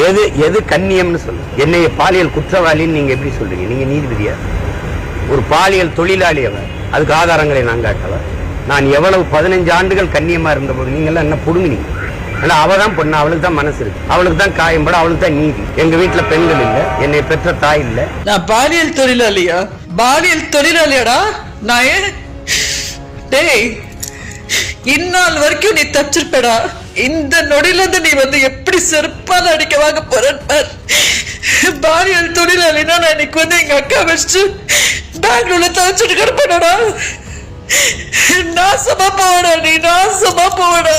எது எது கண்ணியம்னு சொல்லு. என்னைய பாலியல் குற்றவாளின்னு நீங்க எப்படி சொல்றீங்க? நீங்க நீதிபதியா? ஒரு பாலியல் தொழிலாளி அவன், அதுக்கு ஆதாரங்களை நான் காட்டவா? நான் எவ்வளவு 15 ஆண்டுகள் கண்ணியமா இருந்த போது நீங்க எல்லாம் என்ன புடுங்கினீங்க? அவ தான் பொண்ணு, அவளுக்கு தான் மனசு இருக்கு, அவளுக்கு தான் காயம்பட, அவளுக்கு தான் நீதி. எங்க வீட்டுல பெண்கள் இல்ல, என்னை பெற்ற தாய் இல்ல. நான் பாலியல் தொழிலாளியா? பாலியல் தொழிலாளியாடா நான்? டேய், இந்நாள் வரைக்கும் நீ தச்சிருப்படா. இந்த நொடியில இருந்து நீ வந்து எப்படி செருப்பால அடிக்க வாங்க போற? பாலியல் தொழிலாளினா நான் இன்னைக்கு வந்து எங்க அக்கா வச்சு பெங்களூர்ல தவச்சிட்டு கிடப்படா. நாசமா போவடா நீ, நாசமா போவடா.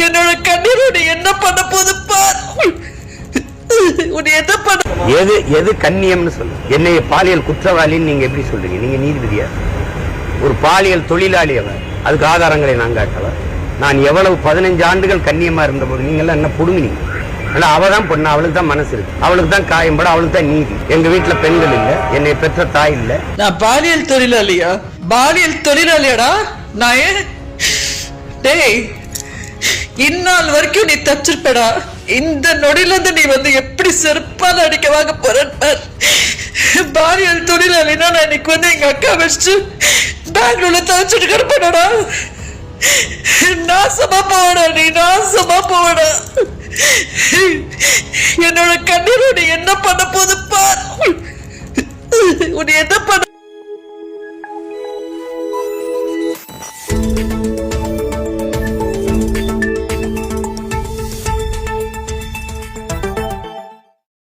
என்னோட கண்ணீர் நீ என்ன பண்ண போது பார். உன்னை என்ன பண்ண? எது எது கண்ணியம்னு சொல்லு. என்னைய பாலியல் குற்றவாளின்னு நீங்க எப்படி சொல்றீங்க? நீங்க நீதிபதியா? ஒரு பாலியல் தொழிலாளி அவன், அதுக்கு ஆதாரங்களை நான் காட்டவா? நான் எவ்வளவு 15 ஆண்டுகள் கண்ணியமா இருந்த போது நீங்க எல்லாம் என்ன புடுங்கினீங்க? அவ தான் பொண்ணு, அவளுக்கு தான் மனசு இருக்கு, அவளுக்கு தான் காயம்பட, அவளுக்கு தான் நீதி. எங்க வீட்டுல பெண்கள் இல்ல, என்னை பெற்ற தாய் இல்ல. நான் பாலியல் தொழிலாளியா? பாலியல் தொழிலாளியாடா நான்? டேய், இந்நாள் வரைக்கும் நீ தச்சிருப்படா. இந்த நொடியில இருந்து நீ வந்து எப்படி செருப்பால அடிக்க வாங்க போற? பாலியல் தொழிலாளினா நான் இன்னைக்கு வந்து எங்க அக்கா வச்சு பெங்களூர்ல தவச்சிட்டு கிடப்படா. நாசமா போவடா நீ, நாசமா போவடா. என்னோட கண்ணீர் நீ என்ன பண்ண போது பார். உன்னை என்ன பண்ண?